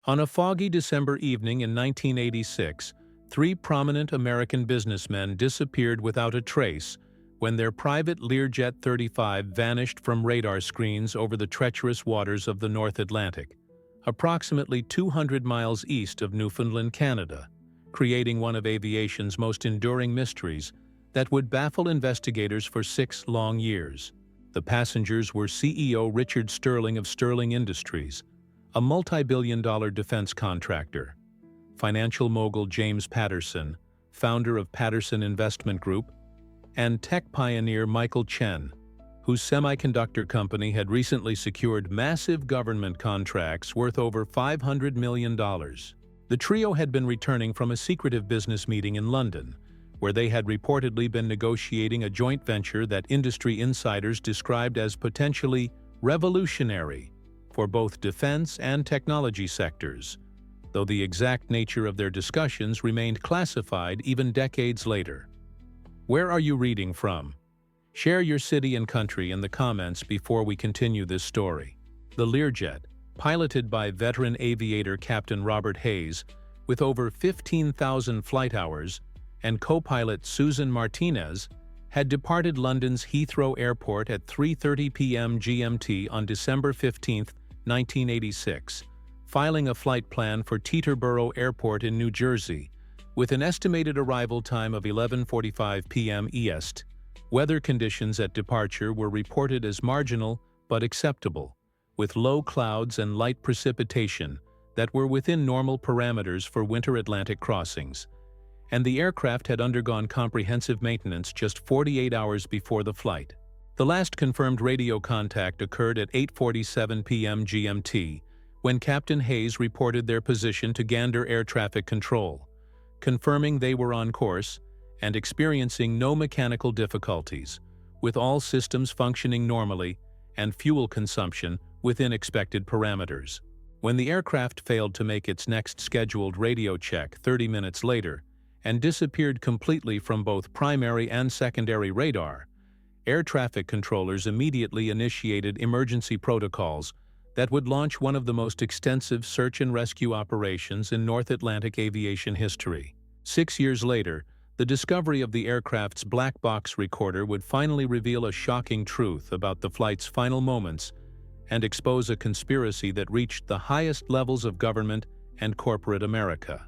On a foggy December evening in 1986, three prominent American businessmen disappeared without a trace when their private Learjet 35 vanished from radar screens over the treacherous waters of the North Atlantic, approximately 200 miles east of Newfoundland, Canada, creating one of aviation's most enduring mysteries that would baffle investigators for 6 long years. The passengers were CEO Richard Sterling of Sterling Industries, a multi-billion-dollar defense contractor; financial mogul James Patterson, founder of Patterson Investment Group; and tech pioneer Michael Chen, whose semiconductor company had recently secured massive government contracts worth over $500 million. The trio had been returning from a secretive business meeting in London, where they had reportedly been negotiating a joint venture that industry insiders described as potentially revolutionary for both defense and technology sectors, though the exact nature of their discussions remained classified even decades later. Where are you reading from? Share your city and country in the comments before we continue this story. The Learjet, piloted by veteran aviator Captain Robert Hayes, with over 15,000 flight hours, and co-pilot Susan Martinez, had departed London's Heathrow Airport at 3:30 p.m. GMT on December 15, 1986, filing a flight plan for Teterboro Airport in New Jersey, with an estimated arrival time of 11:45 p.m. EST. Weather conditions at departure were reported as marginal but acceptable, with low clouds and light precipitation that were within normal parameters for winter Atlantic crossings, and the aircraft had undergone comprehensive maintenance just 48 hours before the flight. The last confirmed radio contact occurred at 8:47 p.m. GMT, when Captain Hayes reported their position to Gander Air Traffic Control, confirming they were on course and experiencing no mechanical difficulties, with all systems functioning normally and fuel consumption within expected parameters. When the aircraft failed to make its next scheduled radio check 30 minutes later and disappeared completely from both primary and secondary radar, air traffic controllers immediately initiated emergency protocols that would launch one of the most extensive search and rescue operations in North Atlantic aviation history. 6 years later, the discovery of the aircraft's black box recorder would finally reveal a shocking truth about the flight's final moments and expose a conspiracy that reached the highest levels of government and corporate America.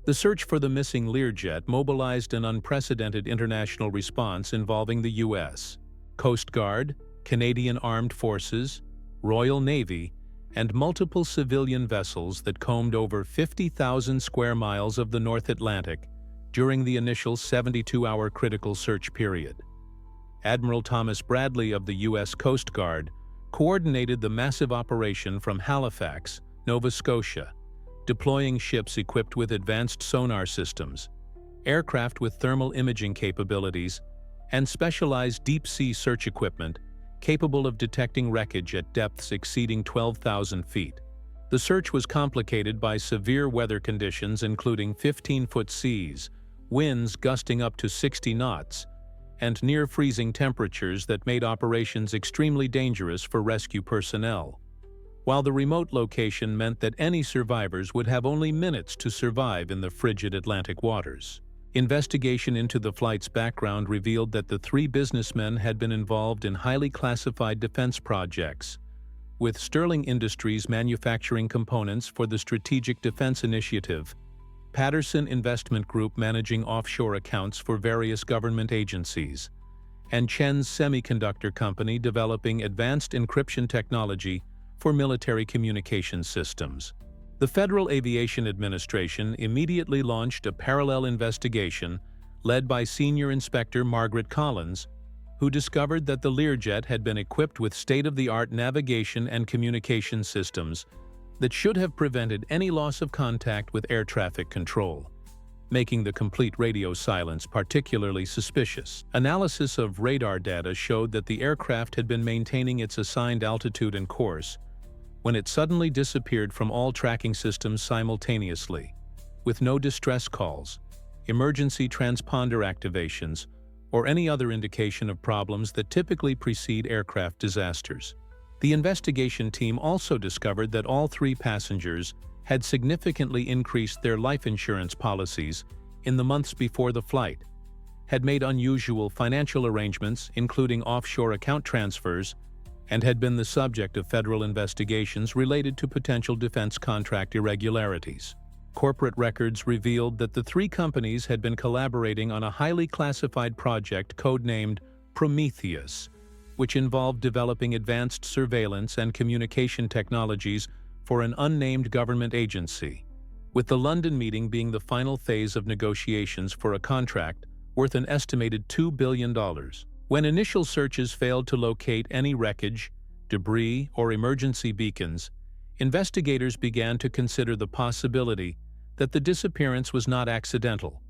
The search for the missing Learjet mobilized an unprecedented international response involving the U.S., Coast Guard, Canadian Armed Forces, Royal Navy, and multiple civilian vessels that combed over 50,000 square miles of the North Atlantic during the initial 72-hour critical search period. Admiral Thomas Bradley of the U.S. Coast Guard coordinated the massive operation from Halifax, Nova Scotia, deploying ships equipped with advanced sonar systems, aircraft with thermal imaging capabilities, and specialized deep-sea search equipment capable of detecting wreckage at depths exceeding 12,000 feet. The search was complicated by severe weather conditions including 15-foot seas, winds gusting up to 60 knots, and near-freezing temperatures that made operations extremely dangerous for rescue personnel, while the remote location meant that any survivors would have only minutes to survive in the frigid Atlantic waters. Investigation into the flight's background revealed that the three businessmen had been involved in highly classified defense projects, with Sterling Industries manufacturing components for the Strategic Defense Initiative, Patterson Investment Group managing offshore accounts for various government agencies, and Chen's semiconductor company developing advanced encryption technology for military communication systems. The Federal Aviation Administration immediately launched a parallel investigation led by Senior Inspector Margaret Collins, who discovered that the Learjet had been equipped with state-of-the-art navigation and communication systems that should have prevented any loss of contact with air traffic control, making the complete radio silence particularly suspicious. Analysis of radar data showed that the aircraft had been maintaining its assigned altitude and course when it suddenly disappeared from all tracking systems simultaneously, with no distress calls, emergency transponder activations, or any other indication of problems that typically precede aircraft disasters. The investigation team also discovered that all three passengers had significantly increased their life insurance policies in the months before the flight, had made unusual financial arrangements, including offshore account transfers, and had been the subject of federal investigations related to potential defense contract irregularities. Corporate records revealed that the three companies had been collaborating on a highly classified project codenamed Prometheus, which involved developing advanced surveillance and communication technologies for an unnamed government agency, with the London meeting being the final phase of negotiations for a contract worth an estimated $2 billion. When initial searches failed to locate any wreckage, debris, or emergency beacons, investigators began to consider the possibility that the disappearance was not accidental,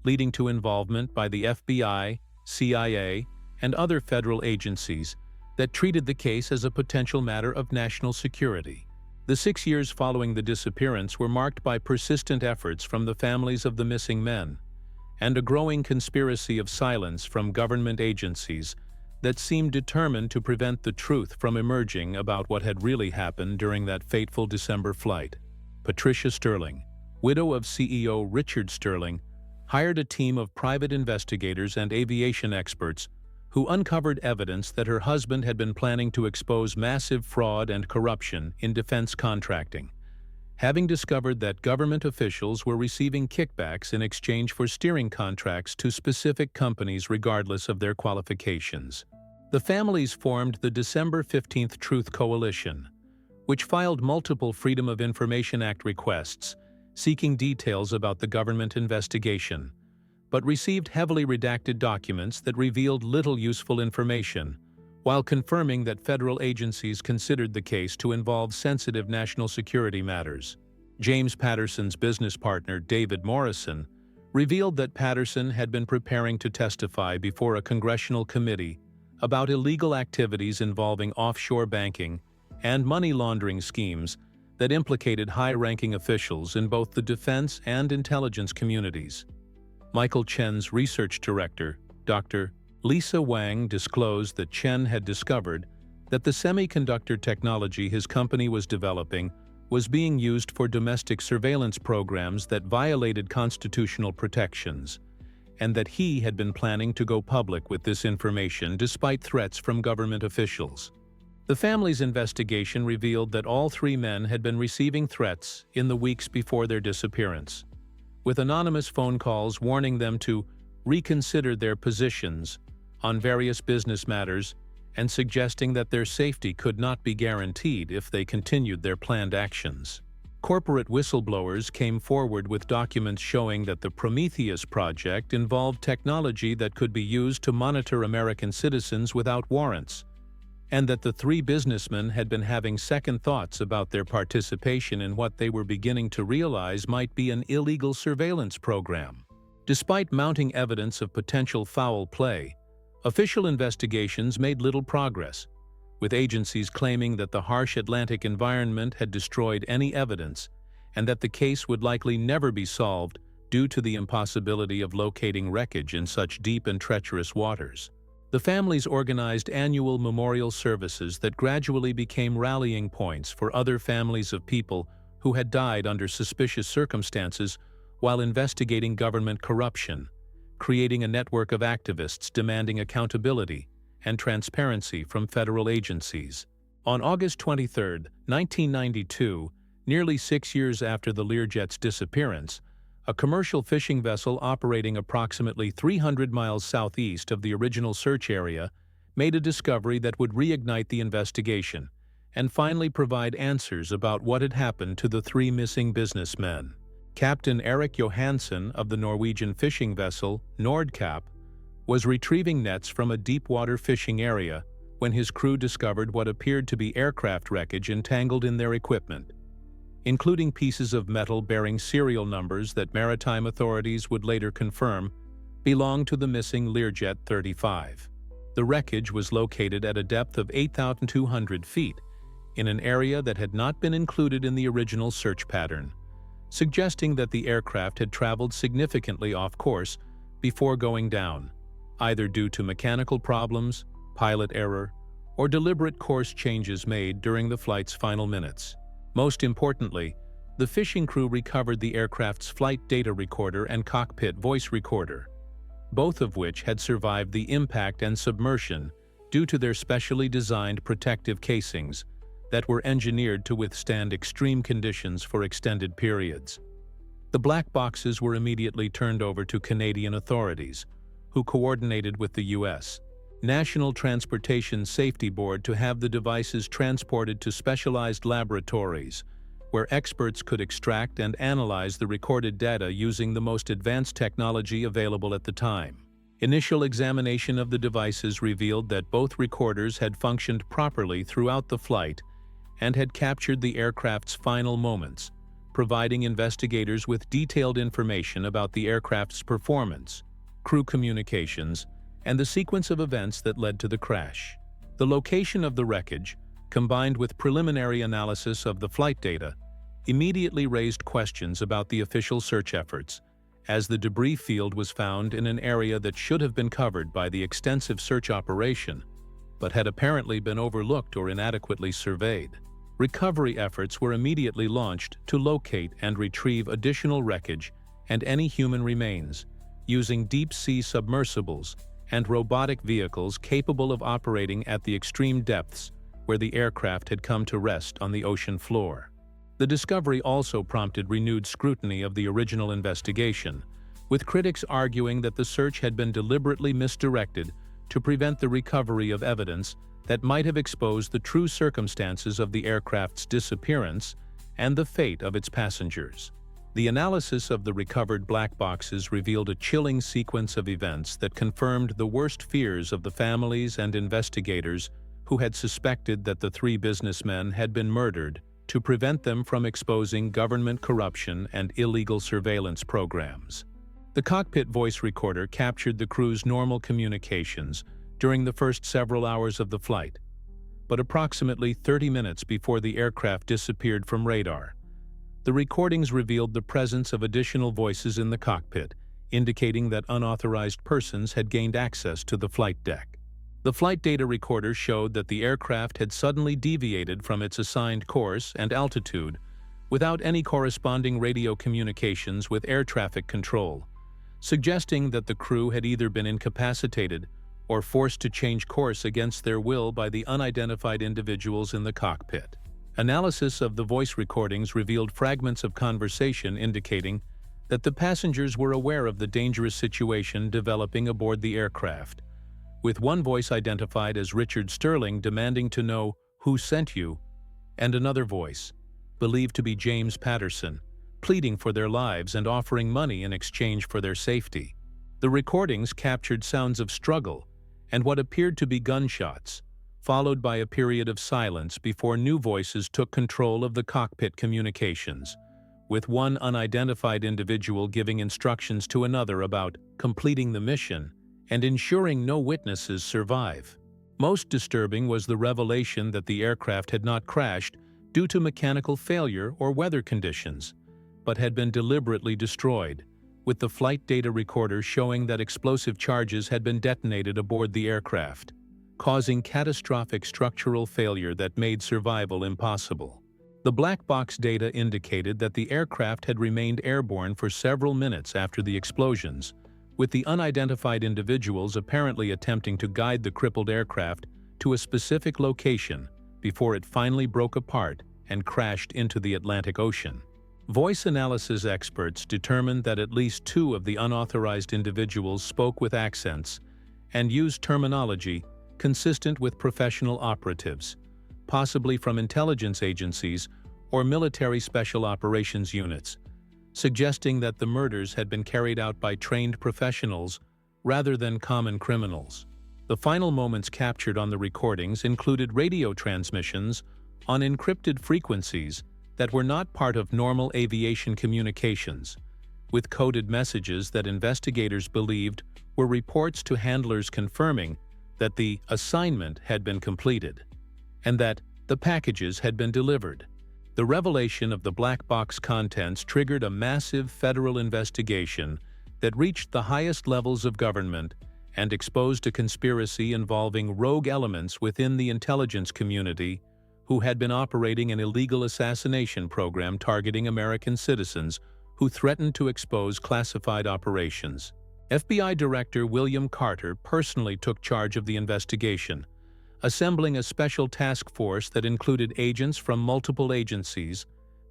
leading to involvement by the FBI, CIA, and other federal agencies that treated the case as a potential matter of national security. The 6 years following the disappearance were marked by persistent efforts from the families of the missing men, and a growing conspiracy of silence from government agencies that seemed determined to prevent the truth from emerging about what had really happened during that fateful December flight. Patricia Sterling, widow of CEO Richard Sterling, hired a team of private investigators and aviation experts who uncovered evidence that her husband had been planning to expose massive fraud and corruption in defense contracting, having discovered that government officials were receiving kickbacks in exchange for steering contracts to specific companies regardless of their qualifications. The families formed the December 15th Truth Coalition, which filed multiple Freedom of Information Act requests seeking details about the government investigation, but received heavily redacted documents that revealed little useful information, while confirming that federal agencies considered the case to involve sensitive national security matters. James Patterson's business partner, David Morrison, revealed that Patterson had been preparing to testify before a congressional committee about illegal activities involving offshore banking and money laundering schemes that implicated high-ranking officials in both the defense and intelligence communities. Michael Chen's research director, Dr. Lisa Wang, disclosed that Chen had discovered that the semiconductor technology his company was developing was being used for domestic surveillance programs that violated constitutional protections, and that he had been planning to go public with this information despite threats from government officials. The family's investigation revealed that all three men had been receiving threats in the weeks before their disappearance, with anonymous phone calls warning them to reconsider their positions on various business matters and suggesting that their safety could not be guaranteed if they continued their planned actions. Corporate whistleblowers came forward with documents showing that the Prometheus project involved technology that could be used to monitor American citizens without warrants, and that the three businessmen had been having second thoughts about their participation in what they were beginning to realize might be an illegal surveillance program. Despite mounting evidence of potential foul play, official investigations made little progress, with agencies claiming that the harsh Atlantic environment had destroyed any evidence and that the case would likely never be solved due to the impossibility of locating wreckage in such deep and treacherous waters. The families organized annual memorial services that gradually became rallying points for other families of people who had died under suspicious circumstances while investigating government corruption, creating a network of activists demanding accountability and transparency from federal agencies. On August 23, 1992, nearly 6 years after the Learjet's disappearance, a commercial fishing vessel operating approximately 300 miles southeast of the original search area made a discovery that would reignite the investigation and finally provide answers about what had happened to the three missing businessmen. Captain Erik Johansson of the Norwegian fishing vessel Nordkapp was retrieving nets from a deep-water fishing area when his crew discovered what appeared to be aircraft wreckage entangled in their equipment, including pieces of metal bearing serial numbers that maritime authorities would later confirm belonged to the missing Learjet 35. The wreckage was located at a depth of 8,200 feet in an area that had not been included in the original search pattern, suggesting that the aircraft had traveled significantly off course before going down, either due to mechanical problems, pilot error, or deliberate course changes made during the flight's final minutes. Most importantly, The fishing crew recovered the aircraft's flight data recorder and cockpit voice recorder, both of which had survived the impact and submersion due to their specially designed protective casings that were engineered to withstand extreme conditions for extended periods. The black boxes were immediately turned over to Canadian authorities, who coordinated with the U.S. National Transportation Safety Board to have the devices transported to specialized laboratories, where experts could extract and analyze the recorded data using the most advanced technology available at the time. Initial examination of the devices revealed that both recorders had functioned properly throughout the flight and had captured the aircraft's final moments, providing investigators with detailed information about the aircraft's performance, crew communications, and the sequence of events that led to the crash. The location of the wreckage, combined with preliminary analysis of the flight data, immediately raised questions about the official search efforts, as the debris field was found in an area that should have been covered by the extensive search operation, but had apparently been overlooked or inadequately surveyed. Recovery efforts were immediately launched to locate and retrieve additional wreckage and any human remains, using deep-sea submersibles and robotic vehicles capable of operating at the extreme depths where the aircraft had come to rest on the ocean floor. The discovery also prompted renewed scrutiny of the original investigation, with critics arguing that the search had been deliberately misdirected to prevent the recovery of evidence that might have exposed the true circumstances of the aircraft's disappearance and the fate of its passengers. The analysis of the recovered black boxes revealed a chilling sequence of events that confirmed the worst fears of the families and investigators who had suspected that the three businessmen had been murdered to prevent them from exposing government corruption and illegal surveillance programs. The cockpit voice recorder captured the crew's normal communications during the first several hours of the flight, but approximately 30 minutes before the aircraft disappeared from radar, the recordings revealed the presence of additional voices in the cockpit, indicating that unauthorized persons had gained access to the flight deck. The flight data recorder showed that the aircraft had suddenly deviated from its assigned course and altitude without any corresponding radio communications with air traffic control, suggesting that the crew had either been incapacitated or forced to change course against their will by the unidentified individuals in the cockpit. Analysis of the voice recordings revealed fragments of conversation indicating that the passengers were aware of the dangerous situation developing aboard the aircraft, with one voice identified as Richard Sterling demanding to know who sent you, and another voice, believed to be James Patterson, pleading for their lives and offering money in exchange for their safety. The recordings captured sounds of struggle and what appeared to be gunshots, followed by a period of silence before new voices took control of the cockpit communications, with one unidentified individual giving instructions to another about completing the mission and ensuring no witnesses survive. Most disturbing was the revelation that the aircraft had not crashed due to mechanical failure or weather conditions, but had been deliberately destroyed, with the flight data recorder showing that explosive charges had been detonated aboard the aircraft, causing catastrophic structural failure that made survival impossible. The black box data indicated that the aircraft had remained airborne for several minutes after the explosions, with the unidentified individuals apparently attempting to guide the crippled aircraft to a specific location before it finally broke apart and crashed into the Atlantic Ocean. Voice analysis experts determined that at least two of the unauthorized individuals spoke with accents and used terminology consistent with professional operatives, possibly from intelligence agencies or military special operations units, suggesting that the murders had been carried out by trained professionals rather than common criminals. The final moments captured on the recordings included radio transmissions on encrypted frequencies that were not part of normal aviation communications, with coded messages that investigators believed were reports to handlers confirming that the assignment had been completed and that the packages had been delivered. The revelation of the black box contents triggered a massive federal investigation that reached the highest levels of government and exposed a conspiracy involving rogue elements within the intelligence community who had been operating an illegal assassination program targeting American citizens who threatened to expose classified operations. FBI Director William Carter personally took charge of the investigation, assembling a special task force that included agents from multiple agencies,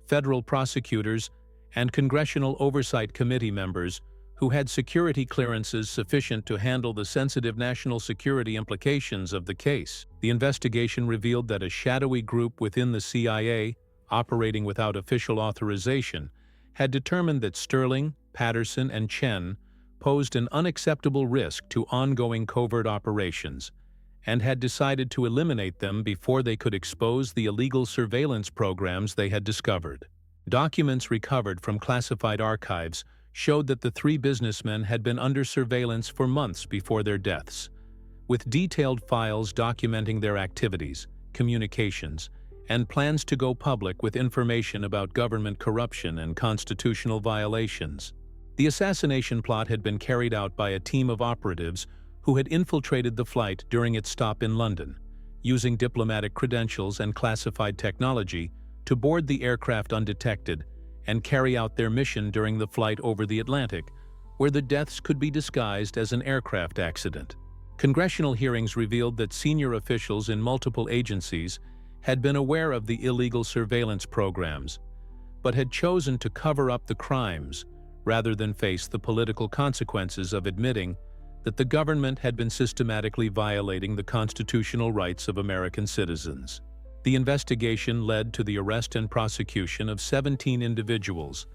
federal prosecutors, and Congressional Oversight Committee members who had security clearances sufficient to handle the sensitive national security implications of the case. The investigation revealed that a shadowy group within the CIA, operating without official authorization, had determined that Sterling, Patterson, and Chen posed an unacceptable risk to ongoing covert operations, and had decided to eliminate them before they could expose the illegal surveillance programs they had discovered. Documents recovered from classified archives showed that the three businessmen had been under surveillance for months before their deaths, with detailed files documenting their activities, communications, and plans to go public with information about government corruption and constitutional violations. The assassination plot had been carried out by a team of operatives who had infiltrated the flight during its stop in London, using diplomatic credentials and classified technology to board the aircraft undetected and carry out their mission during the flight over the Atlantic, where the deaths could be disguised as an aircraft accident. Congressional hearings revealed that senior officials in multiple agencies had been aware of the illegal surveillance programs, but had chosen to cover up the crimes rather than face the political consequences of admitting that the government had been systematically violating the constitutional rights of American citizens. The investigation led to the arrest and prosecution of 17 individuals,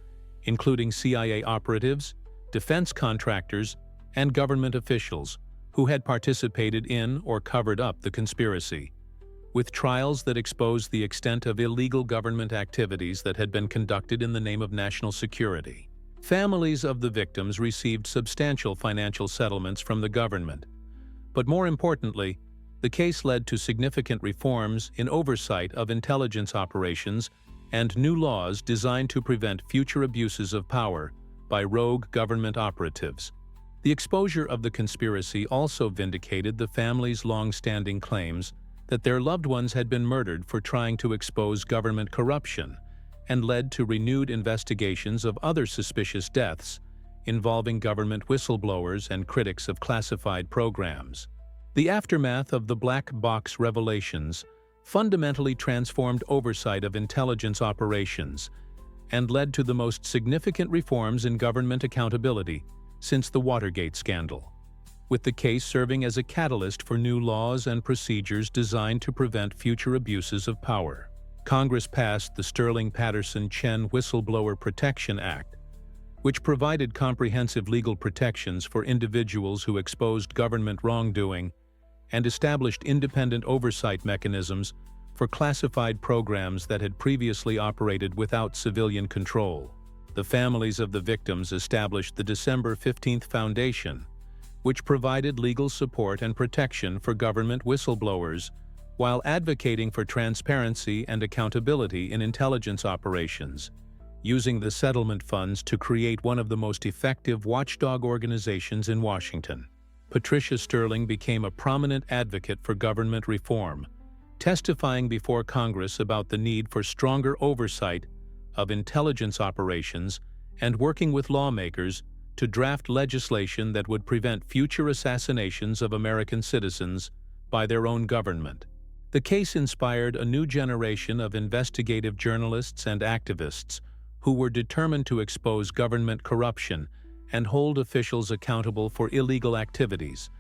including CIA operatives, defense contractors, and government officials who had participated in or covered up the conspiracy, with trials that exposed the extent of illegal government activities that had been conducted in the name of national security. Families of the victims received substantial financial settlements from the government, but more importantly, the case led to significant reforms in oversight of intelligence operations and new laws designed to prevent future abuses of power by rogue government operatives. The exposure of the conspiracy also vindicated the family's long-standing claims that their loved ones had been murdered for trying to expose government corruption, and led to renewed investigations of other suspicious deaths involving government whistleblowers and critics of classified programs. The aftermath of the black box revelations fundamentally transformed oversight of intelligence operations and led to the most significant reforms in government accountability since the Watergate scandal, with the case serving as a catalyst for new laws and procedures designed to prevent future abuses of power. Congress passed the Sterling-Patterson-Chen Whistleblower Protection Act, which provided comprehensive legal protections for individuals who exposed government wrongdoing and established independent oversight mechanisms for classified programs that had previously operated without civilian control. The families of the victims established the December 15th Foundation, which provided legal support and protection for government whistleblowers while advocating for transparency and accountability in intelligence operations, using the settlement funds to create one of the most effective watchdog organizations in Washington. Patricia Sterling became a prominent advocate for government reform, testifying before Congress about the need for stronger oversight of intelligence operations and working with lawmakers to draft legislation that would prevent future assassinations of American citizens by their own government. The case inspired a new generation of investigative journalists and activists who were determined to expose government corruption and hold officials accountable for illegal activities,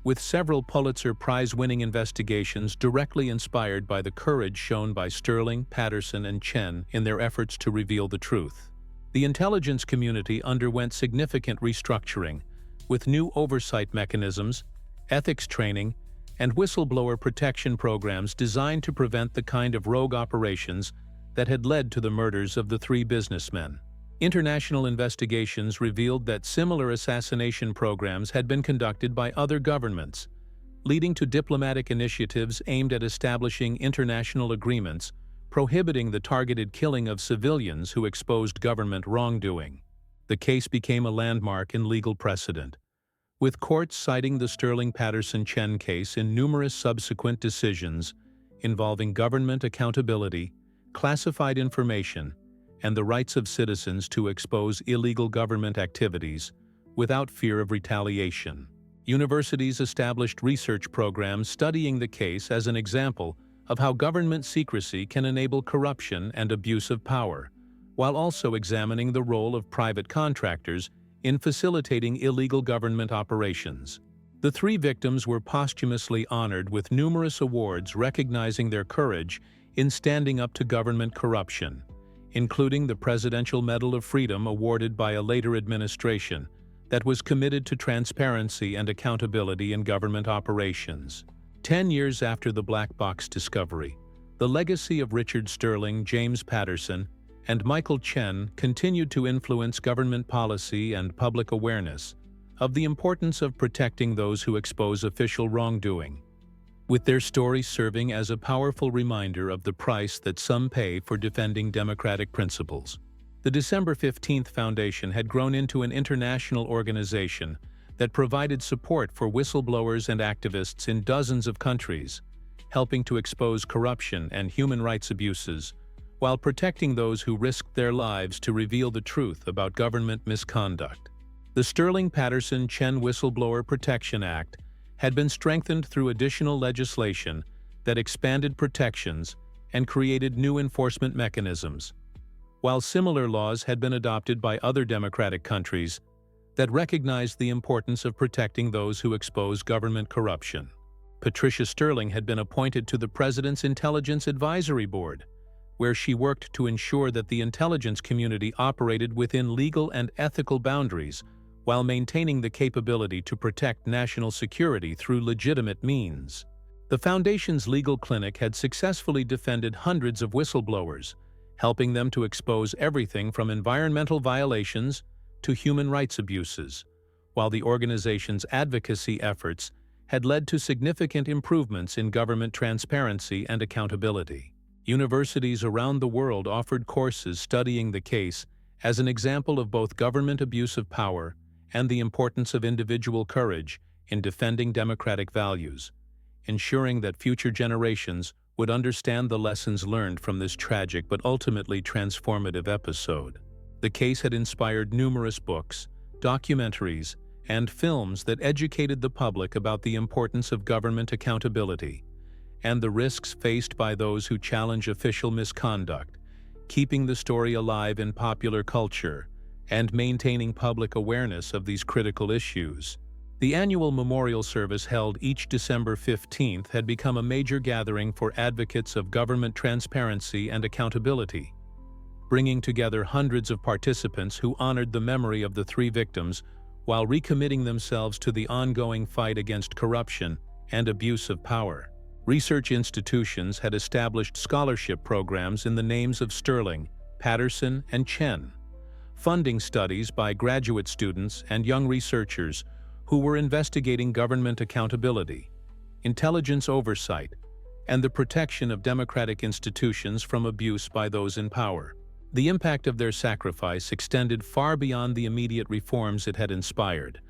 with several Pulitzer Prize-winning investigations directly inspired by the courage shown by Sterling, Patterson, and Chen in their efforts to reveal the truth. The intelligence community underwent significant restructuring, with new oversight mechanisms, ethics training, and whistleblower protection programs designed to prevent the kind of rogue operations that had led to the murders of the three businessmen. International investigations revealed that similar assassination programs had been conducted by other governments, leading to diplomatic initiatives aimed at establishing international agreements prohibiting the targeted killing of civilians who exposed government wrongdoing. The case became a landmark in legal precedent, with courts citing the Sterling-Patterson-Chen case in numerous subsequent decisions, involving government accountability, classified information, and the rights of citizens to expose illegal government activities without fear of retaliation. Universities established research programs studying the case as an example of how government secrecy can enable corruption and abuse of power, while also examining the role of private contractors in facilitating illegal government operations. The three victims were posthumously honored with numerous awards recognizing their courage in standing up to government corruption, including the Presidential Medal of Freedom awarded by a later administration that was committed to transparency and accountability in government operations. 10 years after the black box discovery, the legacy of Richard Sterling, James Patterson, and Michael Chen continued to influence government policy and public awareness of the importance of protecting those who expose official wrongdoing, with their stories serving as a powerful reminder of the price that some pay for defending democratic principles. The December 15th Foundation had grown into an international organization that provided support for whistleblowers and activists in dozens of countries, helping to expose corruption and human rights abuses, while protecting those who risked their lives to reveal the truth about government misconduct. The Sterling-Patterson-Chen Whistleblower Protection Act had been strengthened through additional legislation that expanded protections and created new enforcement mechanisms, while similar laws had been adopted by other democratic countries that recognized the importance of protecting those who expose government corruption. Patricia Sterling had been appointed to the President's Intelligence Advisory Board, where she worked to ensure that the intelligence community operated within legal and ethical boundaries while maintaining the capability to protect national security through legitimate means. The Foundation's legal clinic had successfully defended hundreds of whistleblowers, helping them to expose everything from environmental violations to human rights abuses, while the organization's advocacy efforts had led to significant improvements in government transparency and accountability. Universities around the world offered courses studying the case as an example of both government abuse of power and the importance of individual courage in defending democratic values, ensuring that future generations would understand the lessons learned from this tragic but ultimately transformative episode. The case had inspired numerous books, documentaries, and films that educated the public about the importance of government accountability and the risks faced by those who challenge official misconduct, keeping the story alive in popular culture and maintaining public awareness of these critical issues. The annual memorial service held each December 15th had become a major gathering for advocates of government transparency and accountability, bringing together hundreds of participants who honored the memory of the three victims while recommitting themselves to the ongoing fight against corruption and abuse of power. Research institutions had established scholarship programs in the names of Sterling, Patterson, and Chen, funding studies by graduate students and young researchers who were investigating government accountability, intelligence oversight, and the protection of democratic institutions from abuse by those in power. The impact of their sacrifice extended far beyond the immediate reforms it had inspired,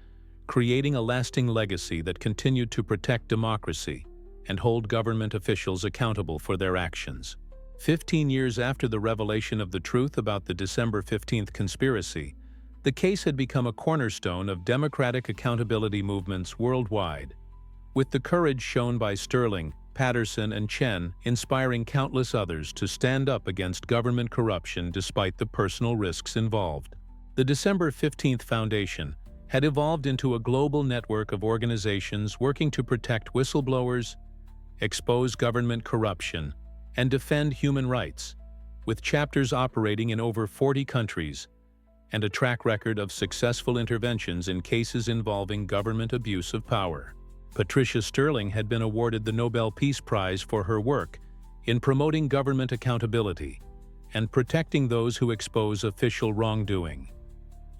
creating a lasting legacy that continued to protect democracy and hold government officials accountable for their actions. 15 years after the revelation of the truth about the December 15th conspiracy, the case had become a cornerstone of democratic accountability movements worldwide, with the courage shown by Sterling, Patterson, and Chen inspiring countless others to stand up against government corruption despite the personal risks involved. The December 15th Foundation had evolved into a global network of organizations working to protect whistleblowers, expose government corruption, and defend human rights, with chapters operating in over 40 countries and a track record of successful interventions in cases involving government abuse of power. Patricia Sterling had been awarded the Nobel Peace Prize for her work in promoting government accountability and protecting those who expose official wrongdoing.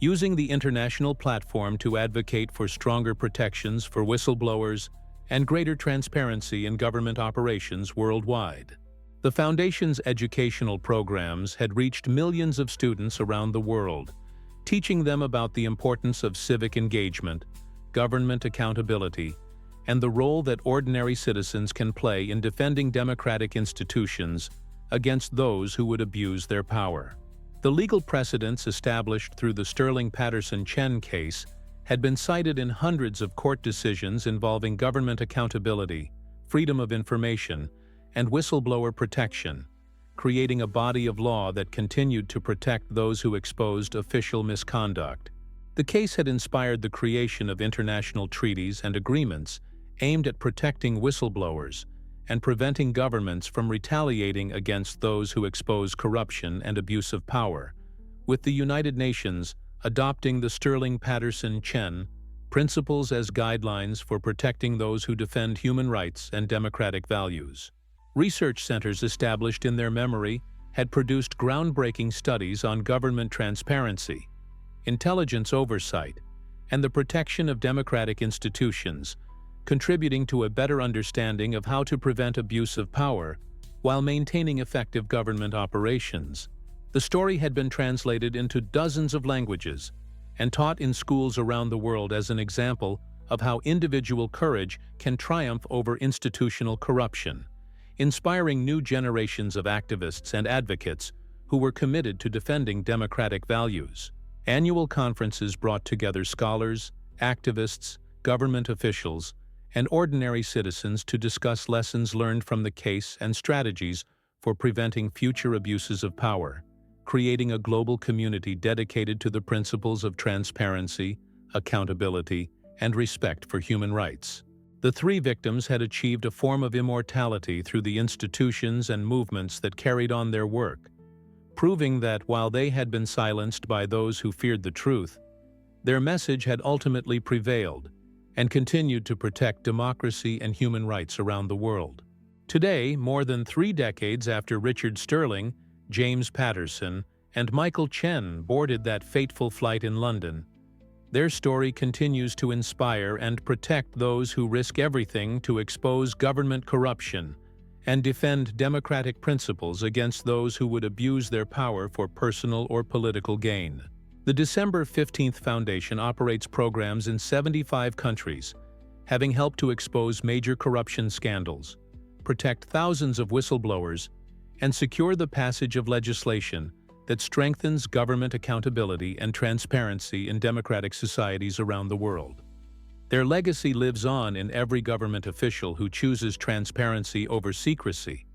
Using the international platform to advocate for stronger protections for whistleblowers and greater transparency in government operations worldwide. The Foundation's educational programs had reached millions of students around the world, teaching them about the importance of civic engagement, government accountability, and the role that ordinary citizens can play in defending democratic institutions against those who would abuse their power. The legal precedents established through the Sterling Patterson-Chen case had been cited in hundreds of court decisions involving government accountability, freedom of information, and whistleblower protection, creating a body of law that continued to protect those who exposed official misconduct. The case had inspired the creation of international treaties and agreements aimed at protecting whistleblowers and preventing governments from retaliating against those who expose corruption and abuse of power, with the United Nations adopting the Sterling Patterson-Chen principles as guidelines for protecting those who defend human rights and democratic values. Research centers established in their memory had produced groundbreaking studies on government transparency, intelligence oversight, and the protection of democratic institutions, contributing to a better understanding of how to prevent abuse of power while maintaining effective government operations. The story had been translated into dozens of languages and taught in schools around the world as an example of how individual courage can triumph over institutional corruption, inspiring new generations of activists and advocates who were committed to defending democratic values. Annual conferences brought together scholars, activists, government officials, and ordinary citizens to discuss lessons learned from the case and strategies for preventing future abuses of power, creating a global community dedicated to the principles of transparency, accountability, and respect for human rights. The three victims had achieved a form of immortality through the institutions and movements that carried on their work, proving that while they had been silenced by those who feared the truth, their message had ultimately prevailed and continued to protect democracy and human rights around the world. Today, more than 3 decades after Richard Sterling, James Patterson, and Michael Chen boarded that fateful flight in London, their story continues to inspire and protect those who risk everything to expose government corruption and defend democratic principles against those who would abuse their power for personal or political gain. The December 15th Foundation operates programs in 75 countries, having helped to expose major corruption scandals, protect thousands of whistleblowers, and secure the passage of legislation that strengthens government accountability and transparency in democratic societies around the world. Their legacy lives on in every government official who chooses transparency over secrecy,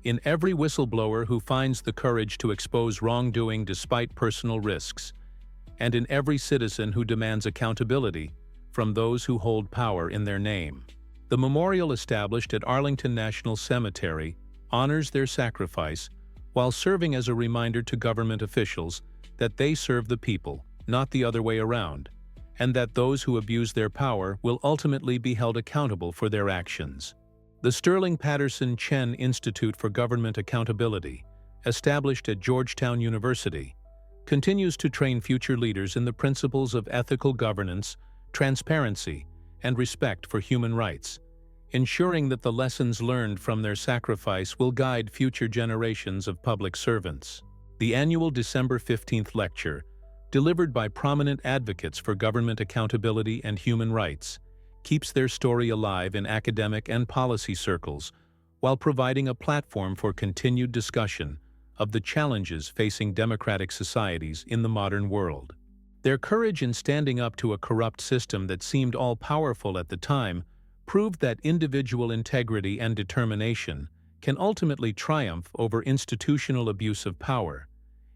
in every whistleblower who finds the courage to expose wrongdoing despite personal risks, and in every citizen who demands accountability from those who hold power in their name. The memorial established at Arlington National Cemetery honors their sacrifice while serving as a reminder to government officials that they serve the people, not the other way around, and that those who abuse their power will ultimately be held accountable for their actions. The Sterling Patterson-Chen Institute for Government Accountability, established at Georgetown University, continues to train future leaders in the principles of ethical governance, transparency, and respect for human rights, ensuring that the lessons learned from their sacrifice will guide future generations of public servants. The annual December 15th lecture, delivered by prominent advocates for government accountability and human rights, keeps their story alive in academic and policy circles while providing a platform for continued discussion of the challenges facing democratic societies in the modern world. Their courage in standing up to a corrupt system that seemed all-powerful at the time proved that individual integrity and determination can ultimately triumph over institutional abuse of power,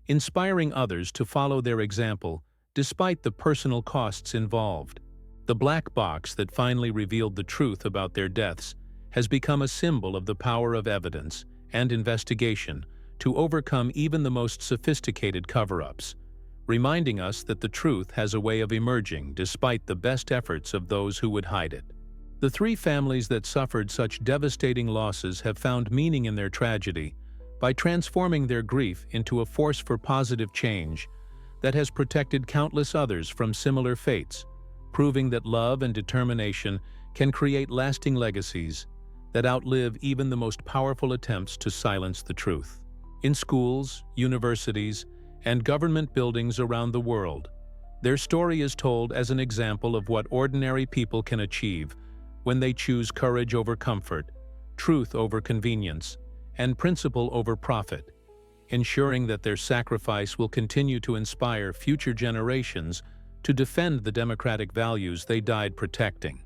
inspiring others to follow their example despite the personal costs involved. The black box that finally revealed the truth about their deaths has become a symbol of the power of evidence and investigation to overcome even the most sophisticated cover-ups, reminding us that the truth has a way of emerging despite the best efforts of those who would hide it. The three families that suffered such devastating losses have found meaning in their tragedy by transforming their grief into a force for positive change that has protected countless others from similar fates, proving that love and determination can create lasting legacies that outlive even the most powerful attempts to silence the truth. In schools, universities, and government buildings around the world, their story is told as an example of what ordinary people can achieve when they choose courage over comfort, truth over convenience, and principle over profit, ensuring that their sacrifice will continue to inspire future generations to defend the democratic values they died protecting.